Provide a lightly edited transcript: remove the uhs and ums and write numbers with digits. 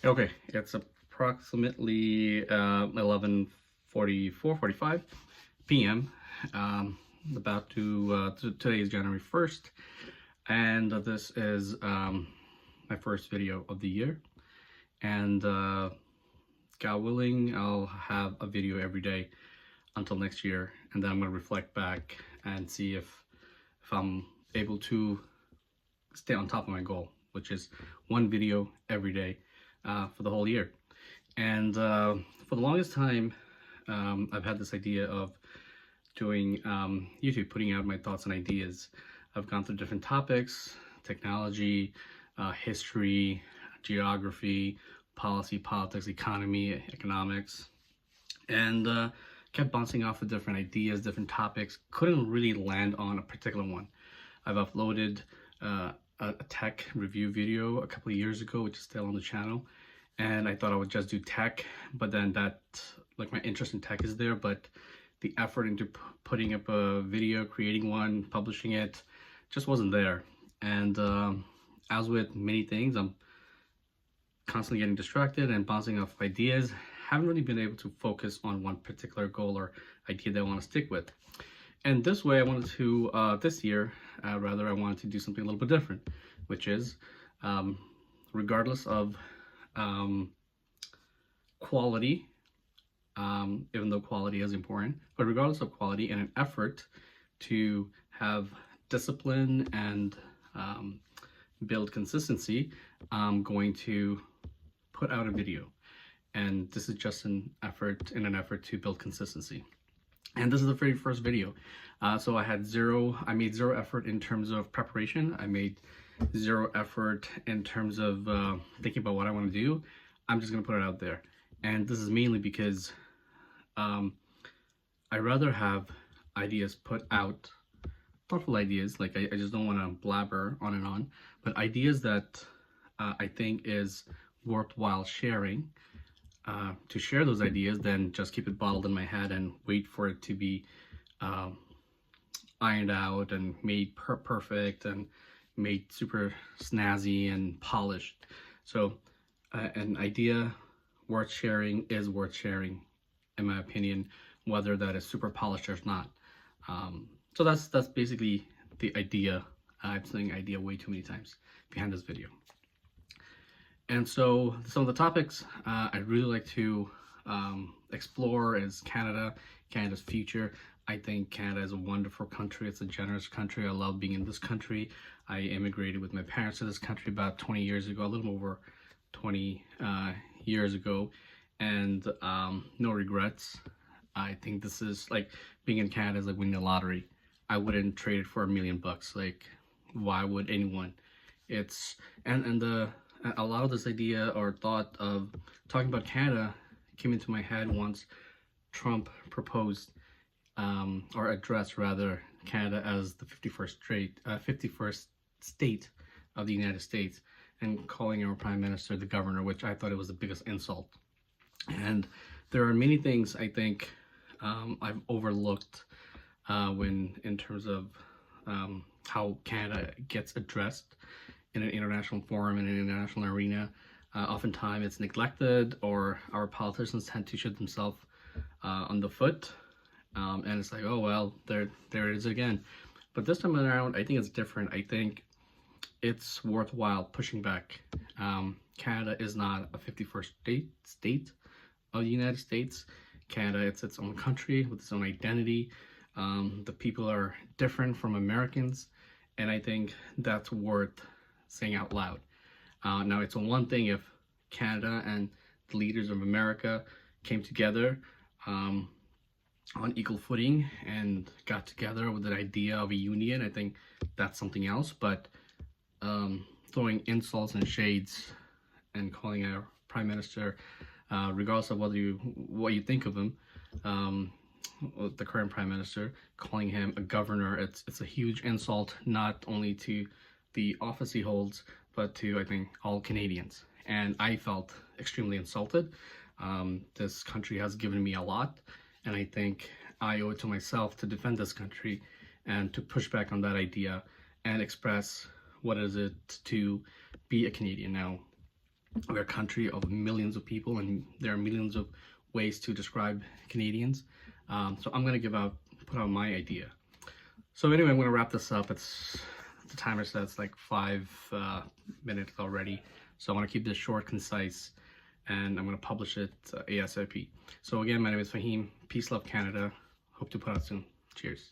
Okay, it's approximately 11:45 p.m. About today is January 1st, and this is my first video of the year. And God willing, I'll have a video every day until next year, and then I'm gonna reflect back and see if I'm able to stay on top of my goal, which is one video every day for the whole year. And for the longest time, I've had this idea of doing YouTube, putting out my thoughts and ideas. I've gone through different topics: technology, history, geography, policy, politics, economy, economics, and kept bouncing off of different ideas, different topics. Couldn't really land on a particular one. I've uploaded a tech review video a couple of years ago, which is still on the channel, and I thought I would just do tech, but then that, like, my interest in tech is there, but the effort into putting up a video, creating one, publishing it, just wasn't there. And as with many things, I'm constantly getting distracted and bouncing off ideas. Haven't really been able to focus on one particular goal or idea that I want to stick with. And this way, I wanted to, this year, I wanted to do something a little bit different, which is, regardless of quality, even though quality is important, but regardless of quality, in an effort to have discipline and build consistency, I'm going to put out a video. And this is just in an effort to build consistency. And this is the very first video. So I made zero effort in terms of preparation. I made zero effort in terms of thinking about what I want to do. I'm just gonna put it out there. And this is mainly because I rather have ideas put out, thoughtful ideas, like I just don't want to blabber on and on, but ideas that I think is worthwhile sharing, to share those ideas, then just keep it bottled in my head and wait for it to be ironed out and made perfect and made super snazzy and polished. So an idea worth sharing is worth sharing, in my opinion, whether that is super polished or not. So that's basically the idea. I'm saying idea way too many times behind this video. And so some of the topics I'd really like to explore is Canada's future. I think Canada is a wonderful country. It's a generous country. I love being in this country. I immigrated with my parents to this country about 20 years ago, a little over 20 years ago, and no regrets. I think this is like being in Canada is like winning the lottery. I wouldn't trade it for $1 million. Like, why would anyone? It's a lot of this idea or thought of talking about Canada came into my head once Trump proposed or addressed rather Canada as the 51st state of the United States, and calling our prime minister the governor, which I thought it was the biggest insult. And there are many things I think I've overlooked when in terms of how Canada gets addressed in an international forum, in an international arena. Oftentimes it's neglected, or our politicians tend to shoot themselves on the foot, and it's like, oh well, there it is again. But this time around, I think it's different. I think it's worthwhile pushing back. Canada is not a 51st state of the United States. Canada, it's its own country with its own identity. The people are different from Americans, and I think that's worth saying out loud. Now, it's one thing if Canada and the leaders of America came together on equal footing and got together with an idea of a union. I think that's something else. But throwing insults and shades and calling our prime minister, regardless of what you think of him, the current prime minister, calling him a governor, it's a huge insult, not only to the office he holds, but to, I think, all Canadians. And I felt extremely insulted. This country has given me a lot, and I think I owe it to myself to defend this country and to push back on that idea and express what is it to be a Canadian. Now, We're a country of millions of people, and there are millions of ways to describe Canadians. So I'm gonna put out my idea. So anyway, I'm gonna wrap this up. The timer says like 5 minutes already. So I want to keep this short, concise, and I'm gonna publish it ASAP. So again, my name is Fahim. Peace, love, Canada. Hope to put out soon. Cheers.